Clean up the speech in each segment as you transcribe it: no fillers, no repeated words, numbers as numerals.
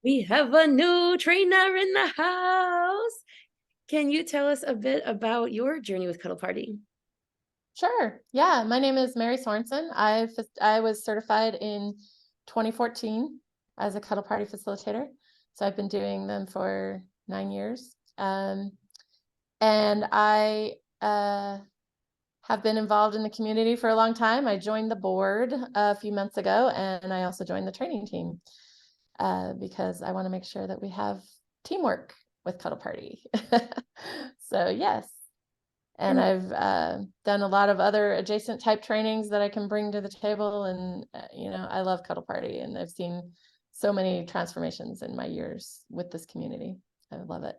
We have a new trainer in the house. Can you tell us a bit about your journey with Cuddle Party? Sure. Yeah, my name is Mary Sorensen. I was certified in 2014 as a Cuddle Party facilitator. So I've been doing them for 9 years. And I have been involved in the community for a long time. I joined the board a few months ago, and I also joined the training team because I want to make sure that we have teamwork with Cuddle Party. So yes. And And I've done a lot of other adjacent type trainings that I can bring to the table. And, I love Cuddle Party, and I've seen so many transformations in my years with this community. I love it.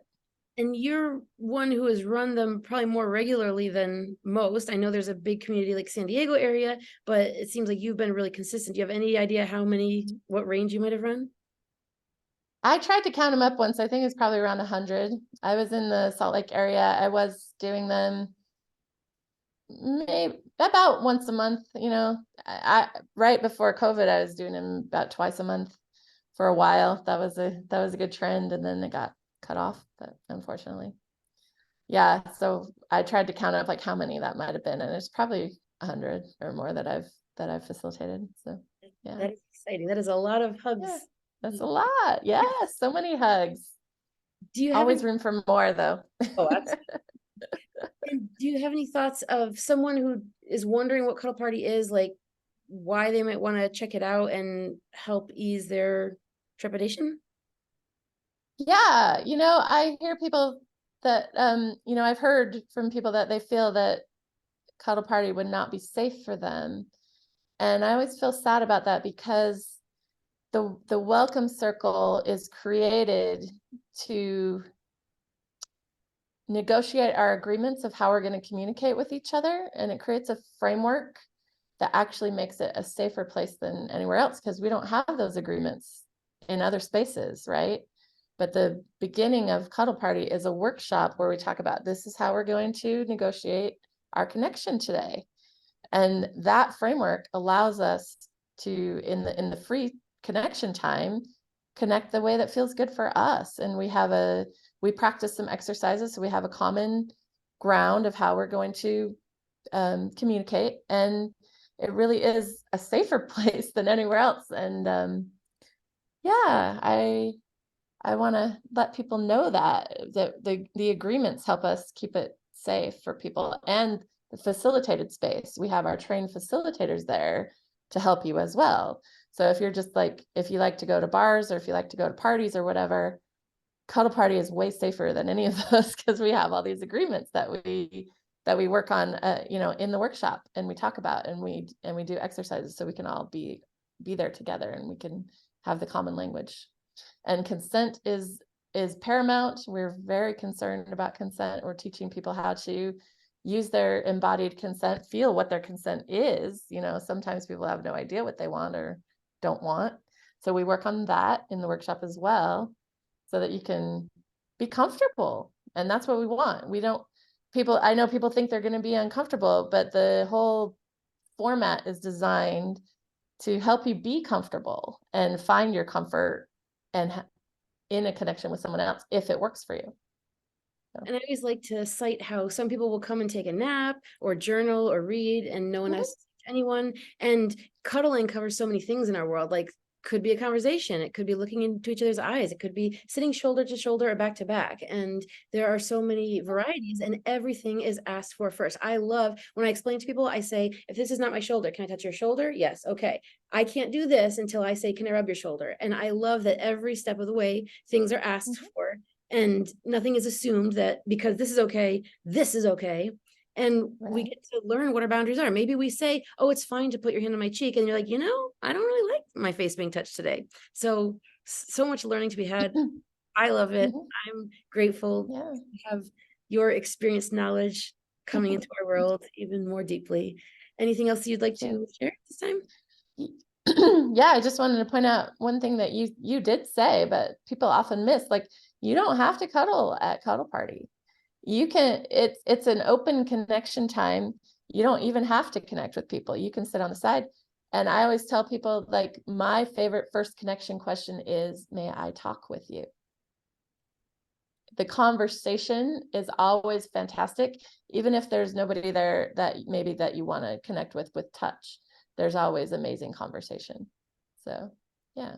and you're one who has run them probably more regularly than most. I know there's a big community like San Diego area, but it seems like you've been really consistent. Do you have any idea what range you might have run? I tried to count them up once. I think it's probably around 100. I was in the Salt Lake area. I was doing them maybe about once a month. Right before COVID, I was doing them about twice a month for a while. That was a good trend, and then it got cut off, but unfortunately. Yeah, so I tried to count up like how many that might have been, and it's probably 100 or more that I've facilitated. So yeah. That is exciting. That is a lot of Yeah, hugs. that's a lot. Yeah, so many hugs. Do you have Always any? room for more though. Oh, and do you have any thoughts of someone who is wondering what Cuddle Party is, like why they might want to check it out and help ease their trepidation? Yeah, I hear people that I've heard from people that they feel that Cuddle Party would not be safe for them. And I always feel sad about that because the welcome circle is created to negotiate our agreements of how we're going to communicate with each other, and it creates a framework that actually makes it a safer place than anywhere else, because we don't have those agreements in other spaces, right? But the beginning of Cuddle Party is a workshop where we talk about, this is how we're going to negotiate our connection today. And that framework allows us to, in the free connection time, connect the way that feels good for us. And we practice some exercises, so we have a common ground of how we're going to communicate, and it really is a safer place than anywhere else. And yeah, I want to let people know that the agreements help us keep it safe for people, and the facilitated space. We have our trained facilitators there to help you as well. So if you like to go to bars, or if you like to go to parties or whatever, Cuddle Party is way safer than any of those, because we have all these agreements that we work on, in the workshop, and we talk about, and we do exercises so we can all be there together, and we can have the common language. And consent is paramount. We're very concerned about consent. We're teaching people how to use their embodied consent, feel what their consent is. Sometimes people have no idea what they want or don't want. So we work on that in the workshop as well, so that you can be comfortable. And that's what we want. I know people think they're going to be uncomfortable, but the whole format is designed to help you be comfortable and find your comfort and in a connection with someone else, if it works for you. So. And I always like to cite how some people will come and take a nap or journal or read, and no one Mm-hmm. has to teach anyone. And cuddling covers so many things in our world. Like, could be a conversation, it could be looking into each other's eyes, it could be sitting shoulder to shoulder or back to back. And there are so many varieties, and everything is asked for first. I love when I explain to people, I say, if this is not my shoulder, can I touch your shoulder? Yes. Okay. I can't do this until I say, can I rub your shoulder? And I love that every step of the way things are asked Mm-hmm. for, and nothing is assumed that because this is okay, this is okay. And we Right. get to learn what our boundaries are. Maybe we say, oh, it's fine to put your hand on my cheek, and you're like, I don't really like my face being touched today. So much learning to be had. I love it. Mm-hmm. I'm grateful Yeah. to have your experience knowledge coming into our world even more deeply. Anything else you'd like Thank you. to share this time? Yeah, I just wanted to point out one thing that you did say, but people often miss. Like, you don't have to cuddle at Cuddle Party. It's an open connection time. You don't even have to connect with people. You can sit on the side. And I always tell people, like, my favorite first connection question is, may I talk with you? The conversation is always fantastic, even if there's nobody there that maybe that you want to connect with touch. There's always amazing conversation. So, yeah.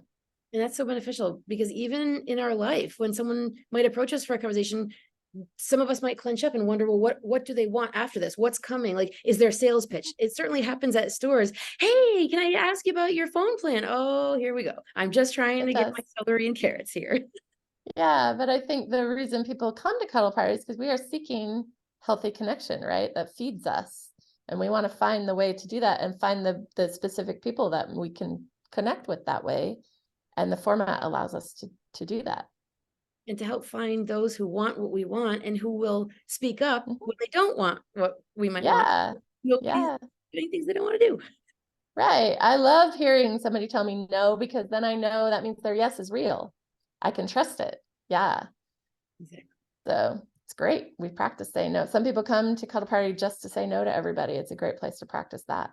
And that's so beneficial, because even in our life, when someone might approach us for a conversation, some of us might clench up and wonder, well, what do they want after this? What's coming? Like, is there a sales pitch? It certainly happens at stores. Hey, can I ask you about your phone plan? Oh, here we go. I'm just trying It to get does. my celery and carrots here. Yeah, but I think the reason people come to cuddle parties is because we are seeking healthy connection, right? That feeds us. And we want to find the way to do that and find the specific people that we can connect with that way. And the format allows us to do that. And to help find those who want what we want and who will speak up Mhm. when they don't want what we might want. Yeah. Nobody's Yeah. doing things they don't want to do. Right. I love hearing somebody tell me no, because then I know that means their yes is real. I can trust it. Yeah. Exactly. So it's great. We practice saying no. Some people come to cuddle party just to say no to everybody. It's a great place to practice that.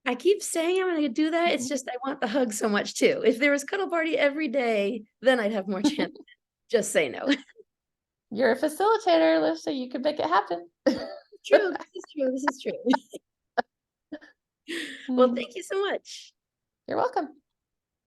I keep saying I'm going to do that. It's Mhm. just I want the hug so much too. If there was cuddle party every day, then I'd have more chance. Just say no. You're a facilitator, Larysa. You could make it happen. True. This is true. This is true. Well, Mm. thank you so much. You're welcome.